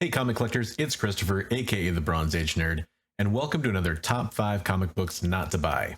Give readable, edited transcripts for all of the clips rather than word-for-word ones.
Hey comic collectors, it's Christopher, aka the Bronze Age Nerd, and welcome to another Top 5 Comic Books Not to Buy.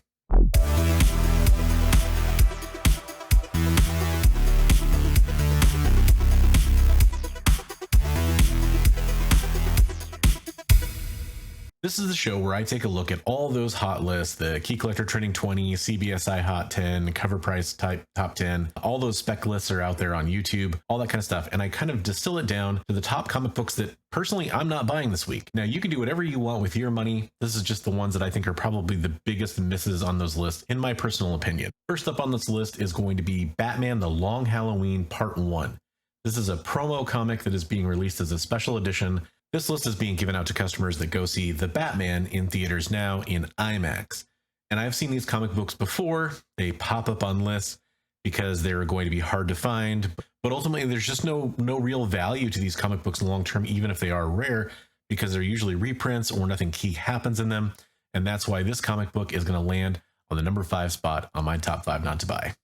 This is the show where I take a look at all those hot lists, the Key Collector Trending 20, CBSI Hot 10, Cover Price type Top 10, all those spec lists are out there on YouTube, all that kind of stuff. And I kind of distill it down to the top comic books that personally I'm not buying this week. Now you can do whatever you want with your money. This is just the ones that I think are probably the biggest misses on those lists, in my personal opinion. First up on this list is going to be Batman The Long Halloween Part 1. This is a promo comic that is being released as a special edition. This list is being given out to customers that go see The Batman in theaters now in IMAX. And I've seen these comic books before. They pop up on lists because they're going to be hard to find. But ultimately, there's just no real value to these comic books long term, even if they are rare, because they're usually reprints or nothing key happens in them. And that's why this comic book is going to land on the number 5 spot on my top 5 not to buy.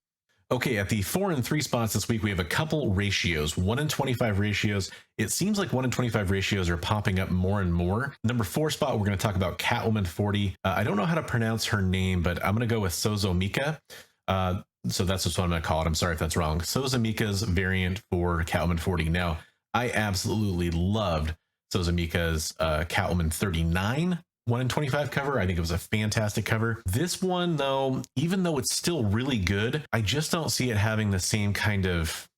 Okay, at the 4 and 3 spots this week, we have a couple ratios, 1 in 25 ratios. It seems like 1 in 25 ratios are popping up more and more. Number 4 spot, we're going to talk about Catwoman 40. I don't know how to pronounce her name, but I'm going to go with Sozomika. So that's just what I'm going to call it. I'm sorry if that's wrong. Sozomika's variant for Catwoman 40. Now, I absolutely loved Sozomika's Catwoman 39. 1 in 25 cover. I think it was a fantastic cover. This one, though, even though it's still really good, I just don't see it having the same kind of,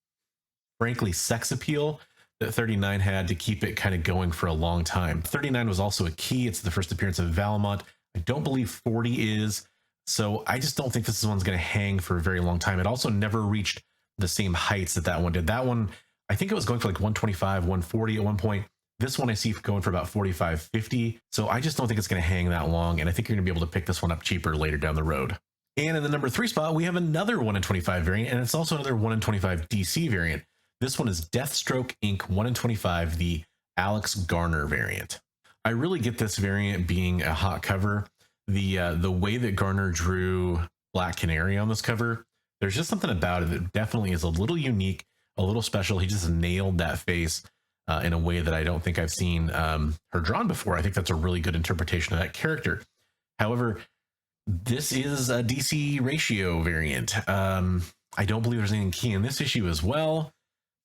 frankly, sex appeal that 39 had to keep it kind of going for a long time. 39 was also a key. It's the first appearance of Valamont. I don't believe 40 is. So I just don't think this one's going to hang for a very long time. It also never reached the same heights that one did. That one, I think it was going for like 125, 140 at one point. This one I see going for about 45, 50. So I just don't think it's going to hang that long. And I think you're going to be able to pick this one up cheaper later down the road. And in the number 3 spot, we have another 1 in 25 variant. And it's also another 1 in 25 DC variant. This one is Deathstroke Inc. 1 in 25, the Alex Garner variant. I really get this variant being a hot cover. The way that Garner drew Black Canary on this cover, there's just something about it that definitely is a little unique, a little special. He just nailed that face. In a way that I don't think I've seen her drawn before. I think that's a really good interpretation of that character. However, this is a DC ratio variant. I don't believe there's anything key in this issue as well.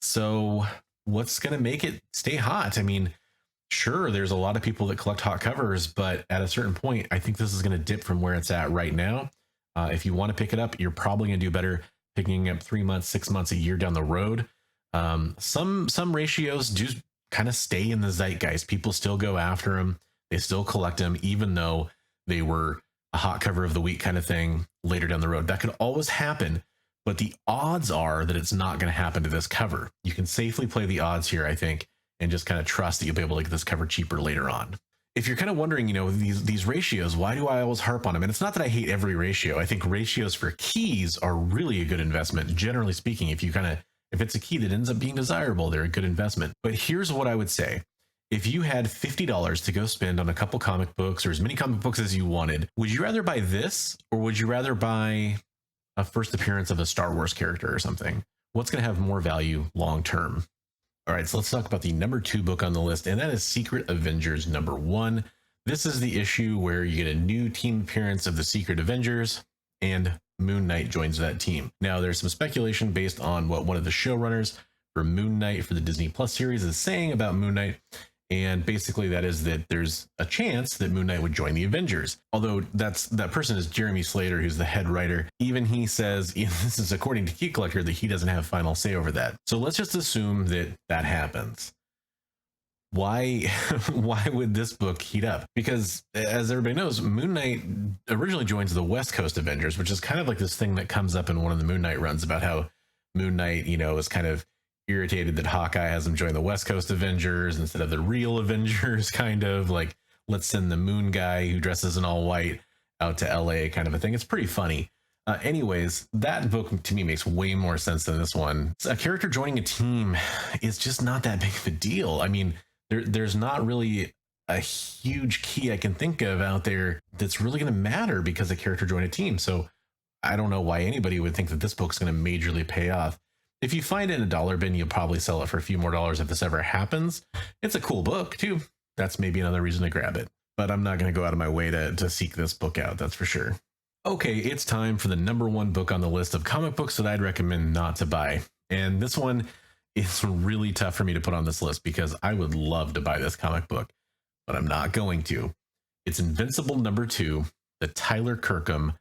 So what's going to make it stay hot? I mean, sure, there's a lot of people that collect hot covers, but at a certain point, I think this is going to dip from where it's at right now. If you want to pick it up, you're probably going to do better picking up 3 months, 6 months, a year down the road. Some ratios do kind of stay in the zeitgeist. People still go after them. They still collect them, even though they were a hot cover of the week kind of thing later down the road. That could always happen, but the odds are that it's not going to happen to this cover. You can safely play the odds here, I think, and just kind of trust that you'll be able to get this cover cheaper later on. If you're kind of wondering, these ratios, why do I always harp on them? And it's not that I hate every ratio. I think ratios for keys are really a good investment, generally speaking. If it's a key that ends up being desirable, they're a good investment. But here's what I would say. If you had $50 to go spend on a couple comic books or as many comic books as you wanted, would you rather buy this or would you rather buy a first appearance of a Star Wars character or something? What's going to have more value long term? All right, so let's talk about the number 2 book on the list, and that is Secret Avengers number 1. This is the issue where you get a new team appearance of the Secret Avengers, and Moon Knight joins that team. Now, there's some speculation based on what one of the showrunners for Moon Knight for the Disney Plus series is saying about Moon Knight. And basically that is that there's a chance that Moon Knight would join the Avengers. Although that person is Jeremy Slater, who's the head writer. Even he says, this is according to Key Collector, that he doesn't have final say over that. So let's just assume that happens. Why would this book heat up? Because as everybody knows, Moon Knight originally joins the West Coast Avengers, which is kind of like this thing that comes up in one of the Moon Knight runs about how Moon Knight, is kind of irritated that Hawkeye has him join the West Coast Avengers instead of the real Avengers, kind of like, let's send the Moon guy who dresses in all white out to LA kind of a thing. It's pretty funny. Anyways, that book to me makes way more sense than this one. A character joining a team is just not that big of a deal. I mean, there's not really a huge key I can think of out there that's really going to matter because a character joined a team. So I don't know why anybody would think that this book's going to majorly pay off. If you find it in a dollar bin, you'll probably sell it for a few more dollars if this ever happens. It's a cool book too. That's maybe another reason to grab it, but I'm not going to go out of my way to seek this book out. That's for sure. Okay, it's time for the #1 book on the list of comic books that I'd recommend not to buy. And this one is really tough for me to put on this list because I would love to buy this comic book, but I'm not going to. It's Invincible #2, the Tyler Kirkham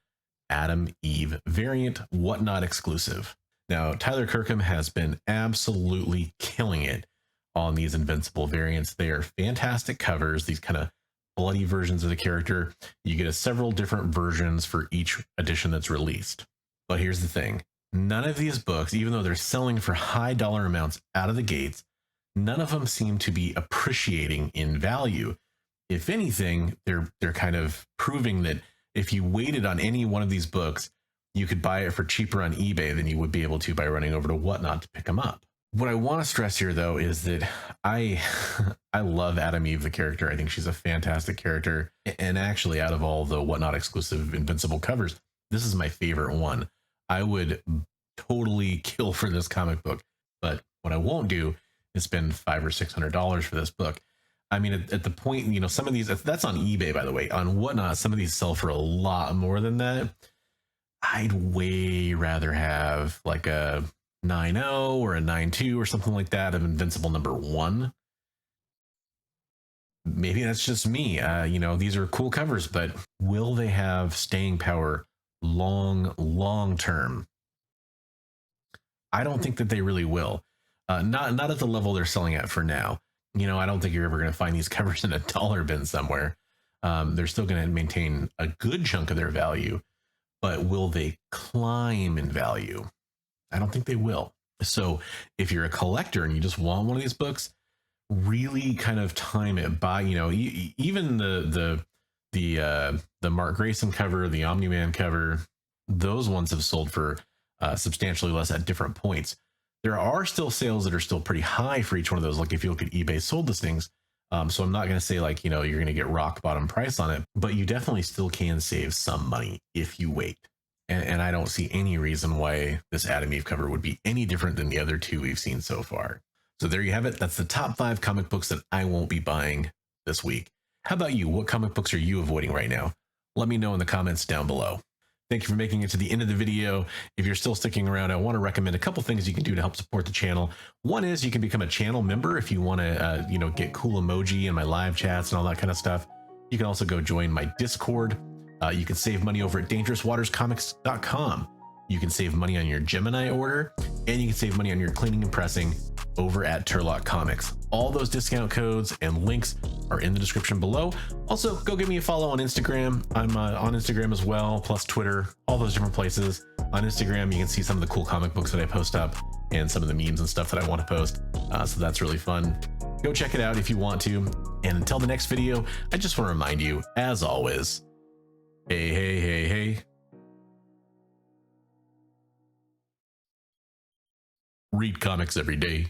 Adam Eve variant Whatnot exclusive. Now, Tyler Kirkham has been absolutely killing it on these Invincible variants. They are fantastic covers, these kind of bloody versions of the character. You get several different versions for each edition that's released. But here's the thing. None of these books, even though they're selling for high dollar amounts out of the gates, none of them seem to be appreciating in value. If anything, they're kind of proving that if you waited on any one of these books, you could buy it for cheaper on eBay than you would be able to by running over to Whatnot to pick them up. What I want to stress here, though, is that I love Adam Eve, the character. I think she's a fantastic character. And actually, out of all the Whatnot exclusive Invincible covers, this is my favorite one. I would totally kill for this comic book. But what I won't do is spend $500 or $600 for this book. I mean, at the point, you know, some of these, that's on eBay, by the way. On Whatnot, some of these sell for a lot more than that. I'd way rather have like a 9.0 or a 9.2 or something like that of Invincible #1. Maybe that's just me. You know, these are cool covers, but will they have staying power long term? I don't think that they really will. Not at the level they're selling at for now. You know, I don't think you're ever going to find these covers in a dollar bin somewhere. They're still going to maintain a good chunk of their value, but will they climb in value? I don't think they will. So if you're a collector and you just want one of these books, really kind of time it by, you know, even the Mark Grayson cover, the Omni-Man cover, those ones have sold for substantially less at different points. There are still sales that are still pretty high for each one of those. Like if you look at eBay sold listings. So I'm not going to say like, you know, you're going to get rock bottom price on it, but you definitely still can save some money if you wait. And I don't see any reason why this Adam Eve cover would be any different than the other two we've seen so far. So there you have it. That's the top 5 comic books that I won't be buying this week. How about you? What comic books are you avoiding right now? Let me know in the comments down below. Thank you for making it to the end of the video. If you're still sticking around, I want to recommend a couple things you can do to help support the channel. One is you can become a channel member if you want to, you know, get cool emoji in my live chats and all that kind of stuff. You can also go join my Discord. You can save money over at dangerouswaterscomics.com. You can save money on your Gemini order, and you can save money on your cleaning and pressing over at Turlock Comics. All those discount codes and links are in the description below. Also, go give me a follow on Instagram. I'm on Instagram as well, plus Twitter, all those different places. On Instagram, you can see some of the cool comic books that I post up and some of the memes and stuff that I want to post. So that's really fun. Go check it out if you want to. And until the next video, I just want to remind you, as always, hey. Read comics every day.